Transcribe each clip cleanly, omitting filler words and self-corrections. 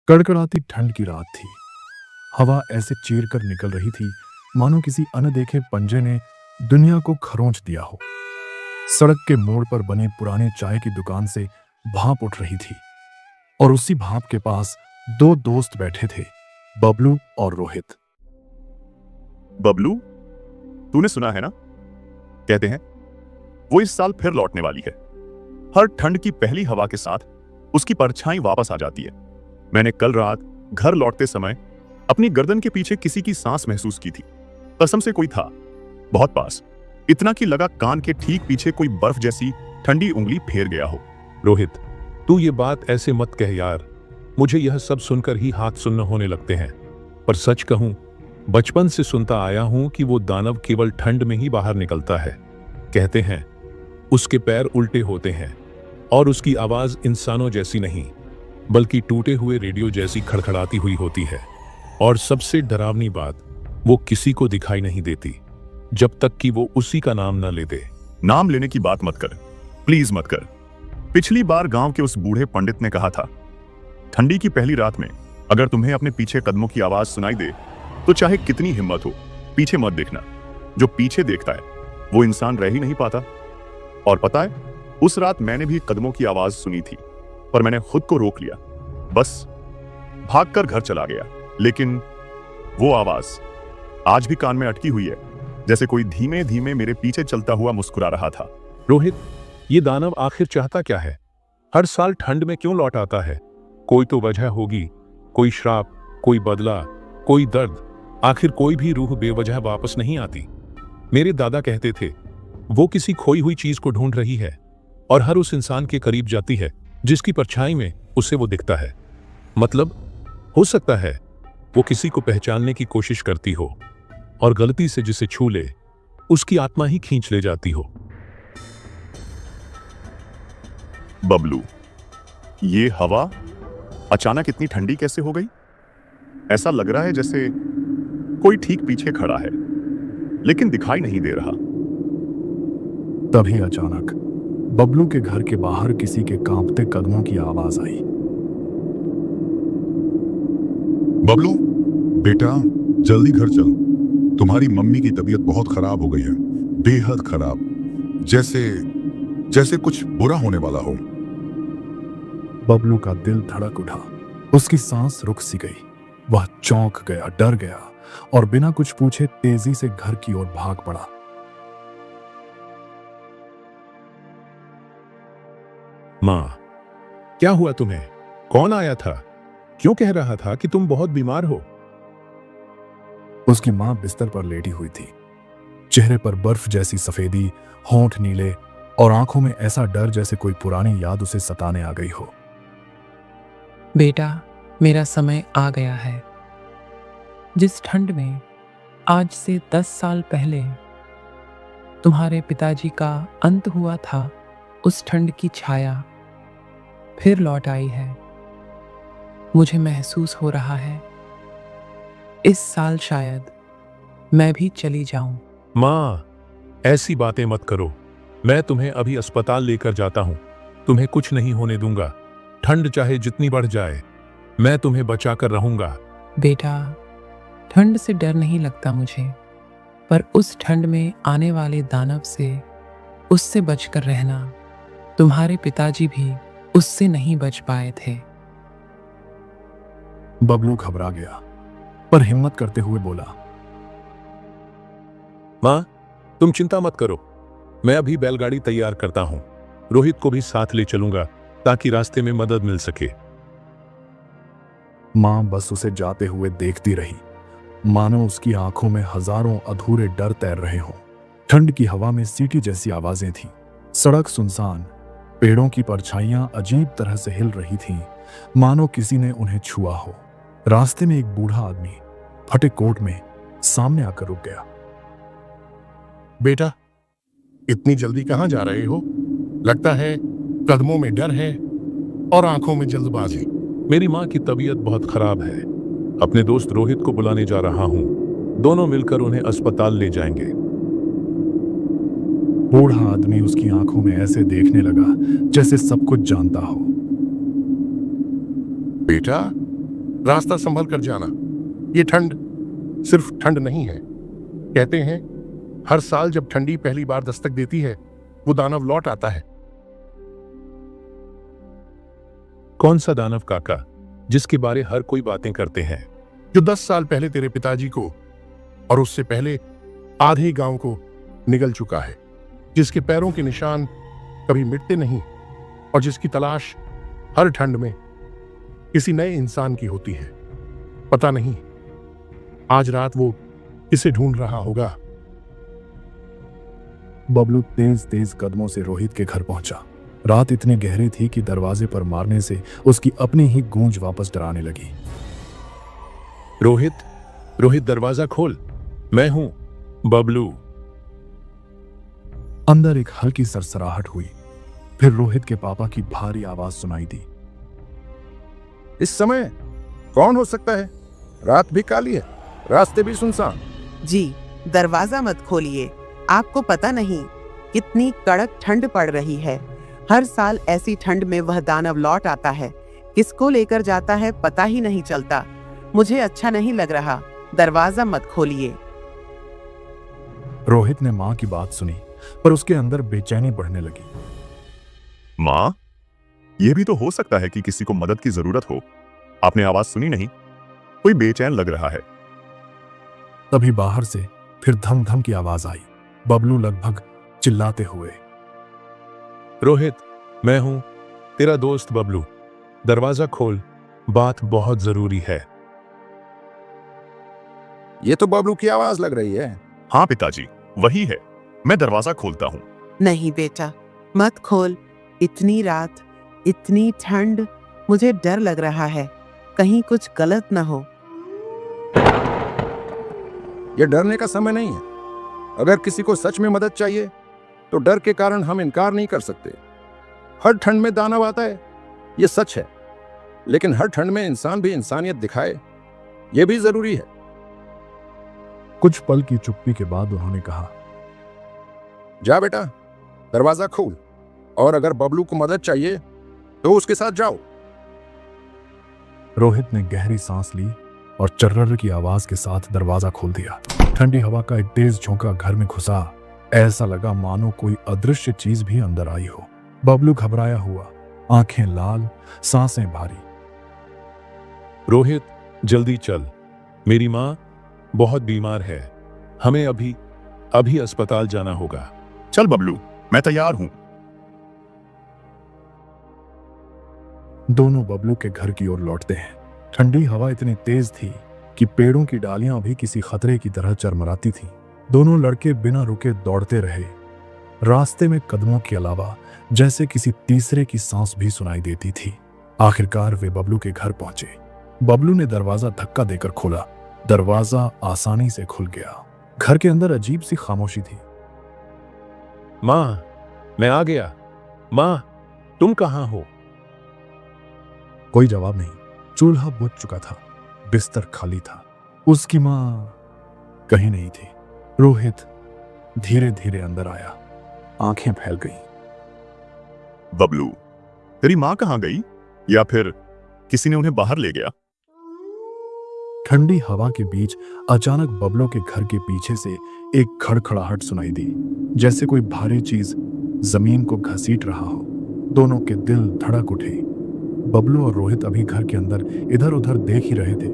कड़कड़ाती ठंड की रात थी। हवा ऐसे चीर कर निकल रही थी मानो किसी अनदेखे पंजे ने दुनिया को खरोंच दिया हो। सड़क के मोड़ पर बने पुराने चाय की दुकान से भाप उठ रही थी और उसी भाप के पास दो दोस्त बैठे थे, बबलू और रोहित। बबलू, तूने सुना है ना? कहते हैं वो इस साल फिर लौटने वाली है। हर ठंड की पहली हवा के साथ उसकी परछाई वापस आ जाती है। मैंने कल रात घर लौटते समय अपनी गर्दन के पीछे किसी की सांस महसूस की थी। कसम से कोई था, बहुत पास, इतना कि लगा कान के ठीक पीछे कोई बर्फ जैसी ठंडी उंगली फेर गया हो। रोहित, तू ये बात ऐसे मत कह यार। मुझे यह सब सुनकर ही हाथ सुन्न होने लगते हैं। पर सच कहूं, बचपन से सुनता आया हूं कि वो दानव केवल ठंड में ही बाहर निकलता है। कहते हैं उसके पैर उल्टे होते हैं और उसकी आवाज इंसानों जैसी नहीं बल्कि टूटे हुए रेडियो जैसी खड़खड़ाती हुई होती है। और सबसे डरावनी बात, वो किसी को दिखाई नहीं देती जब तक कि वो उसी का नाम न ले दे। नाम लेने की बात मत कर, प्लीज मत कर। पिछली बार गांव के उस बूढ़े पंडित ने कहा था, ठंडी की पहली रात में अगर तुम्हें अपने पीछे कदमों की आवाज सुनाई दे तो चाहे कितनी हिम्मत हो, पीछे मत देखना। जो पीछे देखता है वो इंसान रह ही नहीं पाता। और पता है, उस रात मैंने भी कदमों की आवाज सुनी थी, पर मैंने खुद को रोक लिया। बस भागकर घर चला गया। लेकिन वो आवाज आज भी कान में अटकी हुई है, जैसे कोई धीमे धीमे मेरे पीछे चलता हुआ मुस्कुरा रहा था। रोहित, ये दानव आखिर चाहता क्या है? हर साल ठंड में क्यों लौट आता है? कोई तो वजह होगी, कोई श्राप, कोई बदला, कोई दर्द। आखिर कोई भी रूह बेवजह वापस नहीं आती। मेरे दादा कहते थे वो किसी खोई हुई चीज को ढूंढ रही है और हर उस इंसान के करीब जाती है जिसकी परछाई में उसे वो दिखता है। मतलब हो सकता है वो किसी को पहचानने की कोशिश करती हो और गलती से जिसे छू ले उसकी आत्मा ही खींच ले जाती हो। बबलू, ये हवा अचानक इतनी ठंडी कैसे हो गई? ऐसा लग रहा है जैसे कोई ठीक पीछे खड़ा है लेकिन दिखाई नहीं दे रहा। तभी अचानक बबलू के घर के बाहर किसी के कांपते कदमों की आवाज आई। बबलू बेटा, जल्दी घर चल। तुम्हारी मम्मी की तबीयत बहुत खराब हो गई है, बेहद खराब, जैसे कुछ बुरा होने वाला हो। बबलू का दिल धड़क उठा, उसकी सांस रुक सी गई। वह चौंक गया, डर गया और बिना कुछ पूछे तेजी से घर की ओर भाग पड़ा। मां, क्या हुआ तुम्हें? कौन आया था? क्यों कह रहा था कि तुम बहुत बीमार हो? उसकी मां बिस्तर पर लेटी हुई थी, चेहरे पर बर्फ जैसी सफेदी, होंठ नीले और आंखों में ऐसा डर जैसे कोई पुरानी याद उसे सताने आ गई हो। बेटा, मेरा समय आ गया है। जिस ठंड में आज से 10 साल पहले तुम्हारे पिताजी का अंत हुआ था, उस ठंड की छाया फिर लौट आई है। मुझे महसूस हो रहा है इस साल शायद मैं भी चली जाऊं। मां, ऐसी बातें मत करो। मैं तुम्हें अभी अस्पताल लेकर जाता हूं। तुम्हें कुछ नहीं होने दूंगा। ठंड चाहे जितनी बढ़ जाए, मैं तुम्हें बचाकर रहूंगा। बेटा, ठंड से डर नहीं लगता मुझे, पर उस ठंड में आने वाले दानव से, उससे बचकर रहना। तुम्हारे पिताजी भी उससे नहीं बच पाए थे। बबलू घबरा गया, पर हिम्मत करते हुए बोला, मां, तुम चिंता मत करो। मैं अभी बैलगाड़ी तैयार करता हूं। रोहित को भी साथ ले चलूंगा ताकि रास्ते में मदद मिल सके। मां बस उसे जाते हुए देखती रही, मानो उसकी आंखों में हजारों अधूरे डर तैर रहे हों। ठंड की हवा में सीटी जैसी आवाजें थीं। सड़क सुनसान, पेड़ों की परछाइयां अजीब तरह से हिल रही थीं, मानो किसी ने उन्हें छुआ हो। रास्ते में एक बूढ़ा आदमी फटे कोट में सामने आकर रुक गया। बेटा, इतनी जल्दी कहां जा रहे हो? लगता है कदमों में डर है और आंखों में जल्दबाजी। मेरी मां की तबीयत बहुत खराब है। अपने दोस्त रोहित को बुलाने जा रहा हूं। दोनों मिलकर उन्हें अस्पताल ले जाएंगे। बूढ़ा आदमी उसकी आंखों में ऐसे देखने लगा जैसे सब कुछ जानता हो। बेटा, रास्ता संभल कर जाना। ये ठंड सिर्फ ठंड नहीं है। कहते हैं हर साल जब ठंडी पहली बार दस्तक देती है, वो दानव लौट आता है। कौन सा दानव काका, जिसके बारे हर कोई बातें करते हैं? जो 10 साल पहले तेरे पिताजी को और उससे पहले आधे गांव को निगल चुका है, जिसके पैरों के निशान कभी मिटते नहीं और जिसकी तलाश हर ठंड में किसी नए इंसान की होती है। पता नहीं आज रात वो किसे ढूंढ रहा होगा। बबलू तेज तेज कदमों से रोहित के घर पहुंचा। रात इतनी गहरी थी कि दरवाजे पर मारने से उसकी अपनी ही गूंज वापस डराने लगी। रोहित, रोहित दरवाजा खोल, मैं हूं बबलू। अंदर एक हल्की सरसराहट हुई, फिर रोहित के पापा की भारी आवाज सुनाई दी। इस समय कौन हो सकता है? रात भी काली है, रास्ते भी सुनसान। जी, दरवाजा मत खोलिए। आपको पता नहीं कितनी कड़क ठंड पड़ रही है। हर साल ऐसी ठंड में वह दानव लौट आता है। किसको लेकर जाता है पता ही नहीं चलता। मुझे अच्छा नहीं लग रहा। दरवाजा मत खोलिए। रोहित ने मां की बात सुनी, पर उसके अंदर बेचैनी बढ़ने लगी। माँ, यह भी तो हो सकता है कि किसी को मदद की जरूरत हो। आपने आवाज सुनी नहीं? कोई बेचैन लग रहा है। तभी बाहर से फिर धम धम की आवाज आई, बबलू लगभग चिल्लाते हुए। रोहित, मैं हूं तेरा दोस्त बबलू। दरवाजा खोल, बात बहुत जरूरी है। ये तो बबलू की आवाज लग रही है। हाँ पिताजी, वही है। मैं दरवाजा खोलता हूँ। नहीं बेटा, मत खोल। इतनी रात, इतनी ठंड, मुझे डर लग रहा है। कहीं कुछ गलत न हो। ये डरने का समय नहीं है। अगर किसी को सच में मदद चाहिए तो डर के कारण हम इनकार नहीं कर सकते। हर ठंड में दानव आता है, ये सच है, लेकिन हर ठंड में इंसान भी इंसानियत दिखाए, ये भी जरूरी है। कुछ पल की चुप्पी के बाद उन्होंने कहा, जा बेटा, दरवाजा खोल, और अगर बबलू को मदद चाहिए तो उसके साथ जाओ। रोहित ने गहरी सांस ली और चर्रर की आवाज के साथ दरवाजा खोल दिया। ठंडी हवा का एक तेज झोंका घर में घुसा। ऐसा लगा मानो कोई अदृश्य चीज भी अंदर आई हो। बबलू घबराया हुआ, आंखें लाल, सांसें भारी। रोहित, जल्दी चल, मेरी मां बहुत बीमार है। हमें अभी अभी अस्पताल जाना होगा। चल बबलू, मैं तैयार हूं। दोनों बबलू के घर की ओर लौटते हैं। ठंडी हवा इतनी तेज थी कि पेड़ों की डालियां भी किसी खतरे की तरह चरमराती थीं। दोनों लड़के बिना रुके दौड़ते रहे। रास्ते में कदमों के अलावा जैसे किसी तीसरे की सांस भी सुनाई देती थी। आखिरकार वे बबलू के घर पहुंचे। बबलू ने दरवाजा धक्का देकर खोला। दरवाजा आसानी से खुल गया। घर के अंदर अजीब सी खामोशी थी। मां, मैं आ गया। मां, तुम कहां हो? कोई जवाब नहीं। चूल्हा बुझ चुका था, बिस्तर खाली था। उसकी मां कहीं नहीं थी। रोहित धीरे धीरे अंदर आया। आंखें फैल गईं। बबलू, तेरी माँ कहाँ गई? या फिर किसी ने उन्हें बाहर ले गया? ठंडी हवा के बीच अचानक बबलू के घर के पीछे से एक खड़खड़ाहट सुनाई दी, जैसे कोई भारी चीज जमीन को घसीट रहा हो। दोनों के दिल धड़क उठे। बबलू और रोहित अभी घर के अंदर इधर उधर देख ही रहे थे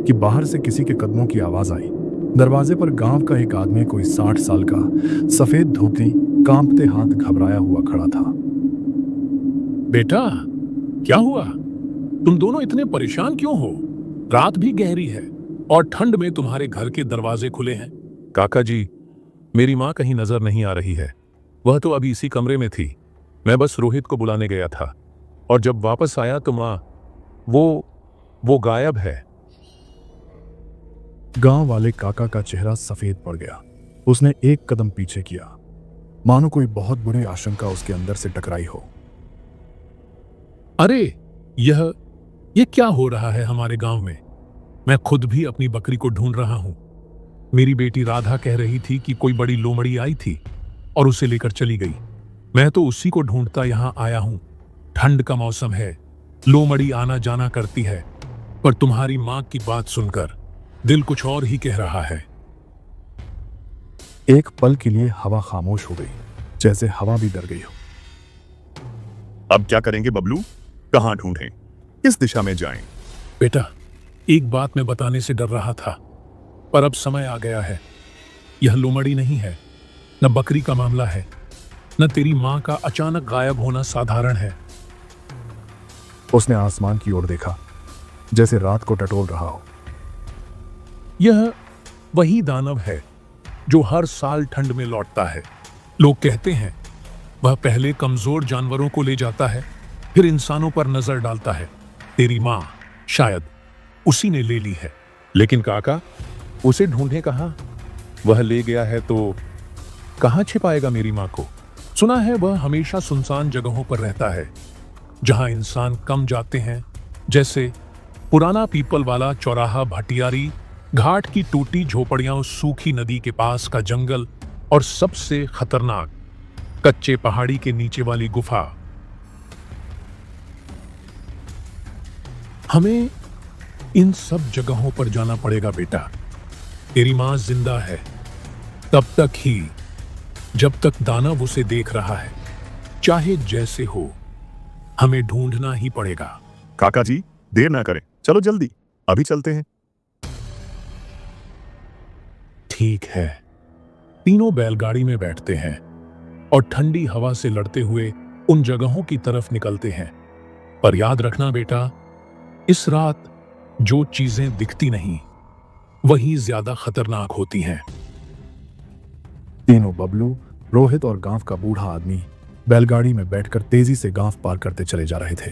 कि बाहर से किसी के कदमों की आवाज आई। दरवाजे पर गांव का एक आदमी, कोई 60 साल का, सफेद धोती, कांपते हाथ घबराया हुआ खड़ा था। बेटा, क्या हुआ? तुम दोनों इतने परेशान क्यों हो? रात भी गहरी है और ठंड में तुम्हारे घर के दरवाजे खुले हैं। काका जी, मेरी माँ कहीं नजर नहीं आ रही है। वह तो अभी इसी कमरे में थी। मैं बस रोहित को बुलाने गया था और जब वापस आया तो माँ वो गायब है। गांव वाले काका का चेहरा सफेद पड़ गया। उसने एक कदम पीछे किया, मानो कोई बहुत बुरी आशंका उसके अंदर से टकराई हो। अरे, यह क्या हो रहा है हमारे गांव में? मैं खुद भी अपनी बकरी को ढूंढ रहा हूं। मेरी बेटी राधा कह रही थी कि कोई बड़ी लोमड़ी आई थी और उसे लेकर चली गई। मैं तो उसी को ढूंढता यहां आया हूं। ठंड का मौसम है, लोमड़ी आना जाना करती है। पर तुम्हारी मां की बात सुनकर दिल कुछ और ही कह रहा है। एक पल के लिए हवा खामोश हो गई, जैसे हवा भी डर गई हो। अब क्या करेंगे बबलू? कहां ढूंढें? किस दिशा में जाएं? बेटा, एक बात मैं बताने से डर रहा था, पर अब समय आ गया है। यह लोमड़ी नहीं है, न बकरी का मामला है, न तेरी मां का अचानक गायब होना साधारण है। उसने आसमान की ओर देखा, जैसे रात को टटोल रहा हो। यह वही दानव है जो हर साल ठंड में लौटता है। लोग कहते हैं वह पहले कमजोर जानवरों को ले जाता है, फिर इंसानों पर नजर डालता है। तेरी मां शायद उसी ने ले ली है। लेकिन काका, उसे ढूंढे कहां? वह ले गया है तो कहां छिपाएगा मेरी मां को? सुना है वह हमेशा सुनसान जगहों पर रहता है, जहां इंसान कम जाते हैं, जैसे पुराना पीपल वाला चौराहा, भटियारी घाट की टूटी झोपड़ियां, सूखी नदी के पास का जंगल और सबसे खतरनाक कच्चे पहाड़ी के नीचे वाली गुफा। हमें इन सब जगहों पर जाना पड़ेगा बेटा। तेरी मां जिंदा है तब तक ही, जब तक दानव उसे देख रहा है। चाहे जैसे हो, हमें ढूंढना ही पड़ेगा। काका जी, देर ना करें, चलो जल्दी, अभी चलते हैं। ठीक है। तीनों बैलगाड़ी में बैठते हैं और ठंडी हवा से लड़ते हुए उन जगहों की तरफ निकलते हैं। पर याद रखना बेटा, इस रात जो चीजें दिखती नहीं, वही ज्यादा खतरनाक होती हैं। तीनों, बबलू, रोहित और गांव का बूढ़ा आदमी, बैलगाड़ी में बैठकर तेजी से गांव पार करते चले जा रहे थे।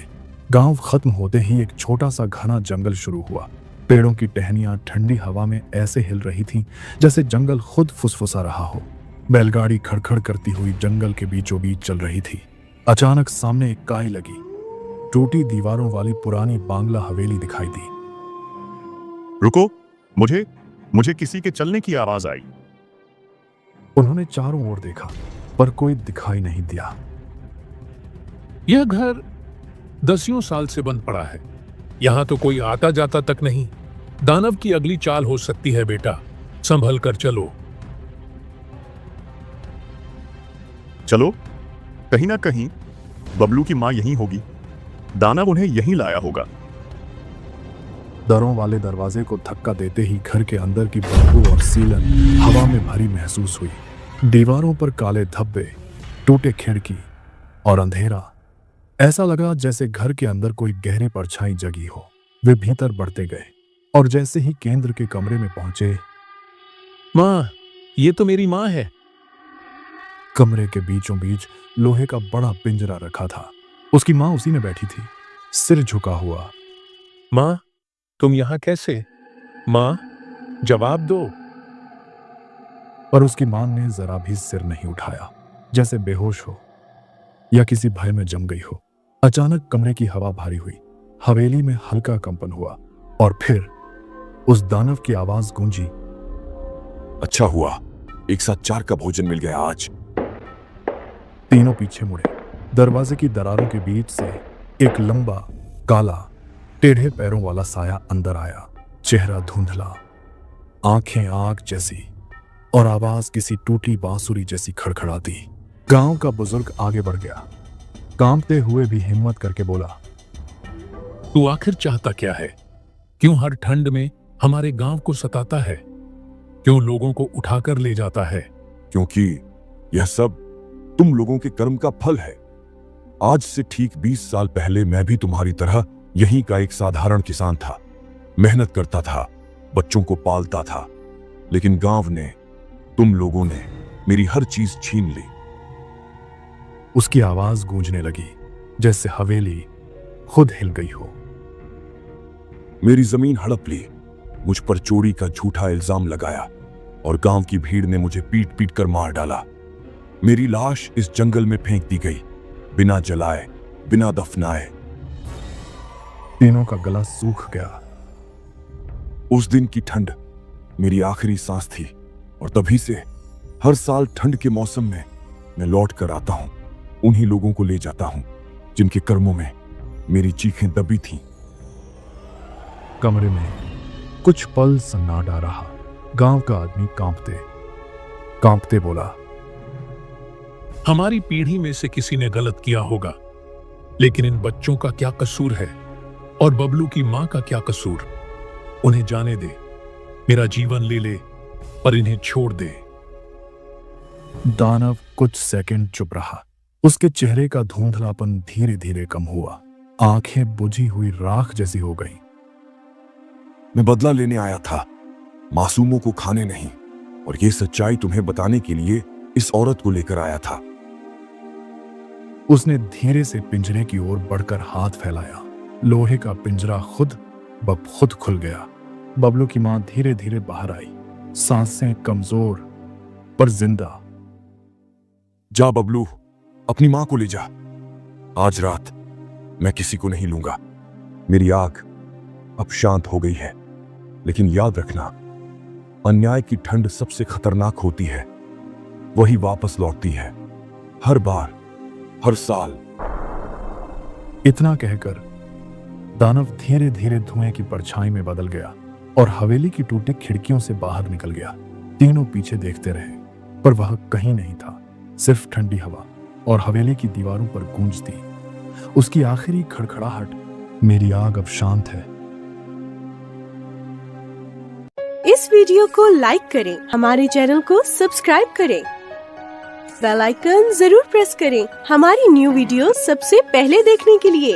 गांव खत्म होते ही एक छोटा सा घना जंगल शुरू हुआ। पेड़ों की टहनियां ठंडी हवा में ऐसे हिल रही थीं जैसे जंगल खुद फुसफुसा रहा हो। बैलगाड़ी खड़खड़ करती हुई जंगल के बीचों बीच चल रही थी। अचानक सामने एक काई लगी। टूटी दीवारों वाली पुरानी बांग्ला हवेली दिखाई दी। रुको, मुझे किसी के चलने की आवाज आई। उन्होंने चारों ओर देखा, पर कोई दिखाई नहीं दिया। यह घर दसियों साल से बंद पड़ा है। यहां तो कोई आता जाता तक नहीं। दानव की अगली चाल हो सकती है बेटा, संभल कर चलो। चलो, कहीं ना कहीं बबलू की मां यहीं होगी। दानव उन्हें यहीं लाया होगा। दरों वाले दरवाजे को धक्का देते ही घर के अंदर की बदबू और सीलन हवा में भरी महसूस हुई। दीवारों पर काले धब्बे, टूटे खिड़की और अंधेरा। ऐसा लगा जैसे घर के अंदर कोई गहरी परछाई जगी हो। वे भीतर बढ़ते गए और जैसे ही केंद्र के कमरे में पहुंचे, मां, ये तो मेरी मां है। कमरे के बीचों बीच लोहे का बड़ा पिंजरा रखा था। उसकी मां उसी में बैठी थी, सिर झुका हुआ। मां, तुम यहां कैसे? मां, जवाब दो। पर उसकी मां ने जरा भी सिर नहीं उठाया, जैसे बेहोश हो या किसी भय में जम गई हो। अचानक कमरे की हवा भारी हुई। हवेली में हल्का कंपन हुआ और फिर उस दानव की आवाज गूंजी। अच्छा हुआ एक साथ 4 का भोजन मिल गया आज। तीनों पीछे मुड़े। दरवाजे की दरारों के बीच से एक लंबा, काला, टेढ़े पैरों वाला साया अंदर आया। चेहरा धुंधला, आंखें आग जैसी और आवाज किसी टूटी बांसुरी जैसी खड़खड़ाती। गांव का बुजुर्ग आगे बढ़ गया, कांपते हुए भी हिम्मत करके बोला, तू आखिर चाहता क्या है? क्यों हर ठंड में हमारे गांव को सताता है? क्यों लोगों को उठाकर ले जाता है? क्योंकि यह सब तुम लोगों के कर्म का फल है। आज से ठीक 20 साल पहले मैं भी तुम्हारी तरह यहीं का एक साधारण किसान था। मेहनत करता था, बच्चों को पालता था, लेकिन गांव ने, तुम लोगों ने मेरी हर चीज छीन ली। उसकी आवाज गूंजने लगी जैसे हवेली खुद हिल गई हो। मेरी जमीन हड़प ली, मुझ पर चोरी का झूठा इल्जाम लगाया और गांव की भीड़ ने मुझे पीट पीट कर मार डाला। मेरी लाश इस जंगल में फेंक दी गई, बिना जलाए, बिना दफनाए। तीनों का गला सूख गया। उस दिन की ठंड मेरी आखिरी सांस थी और तभी से हर साल ठंड के मौसम में मैं लौट कर आता हूं। उन्हीं लोगों को ले जाता हूं जिनके कर्मों में मेरी चीखें दबी थीं। कमरे में कुछ पल सन्नाटा रहा। गांव का आदमी कांपते कांपते बोला, हमारी पीढ़ी में से किसी ने गलत किया होगा, लेकिन इन बच्चों का क्या कसूर है और बबलू की मां का क्या कसूर? उन्हें जाने दे, मेरा जीवन ले ले पर इन्हें छोड़ दे। दानव कुछ सेकंड चुप रहा। उसके चेहरे का धुंधलापन धीरे धीरे कम हुआ, आंखें बुझी हुई राख जैसी हो गईं। मैं बदला लेने आया था, मासूमों को खाने नहीं, और ये सच्चाई तुम्हें बताने के लिए इस औरत को लेकर आया था। उसने धीरे से पिंजरे की ओर बढ़कर हाथ फैलाया। लोहे का पिंजरा खुद ब खुद खुल गया। बबलू की मां धीरे धीरे बाहर आई, सांसें कमजोर पर जिंदा। जा बबलू, अपनी मां को ले जा। आज रात मैं किसी को नहीं लूंगा। मेरी आग अब शांत हो गई है, लेकिन याद रखना, अन्याय की ठंड सबसे खतरनाक होती है। वही वापस लौटती है, हर बार, हर साल। इतना कहकर दानव धीरे धीरे धुएं की परछाई में बदल गया और हवेली की टूटी खिड़कियों से बाहर निकल गया। तीनों पीछे देखते रहे, पर वह कहीं नहीं था। सिर्फ ठंडी हवा और हवेली की दीवारों पर गूंजती उसकी आखिरी खड़खड़ाहट, मेरी आग अब शांत है। इस वीडियो को लाइक करें, हमारे चैनल को सब्सक्राइब करें, बेल आइकन जरूर प्रेस करें हमारी न्यू वीडियो सबसे पहले देखने के लिए।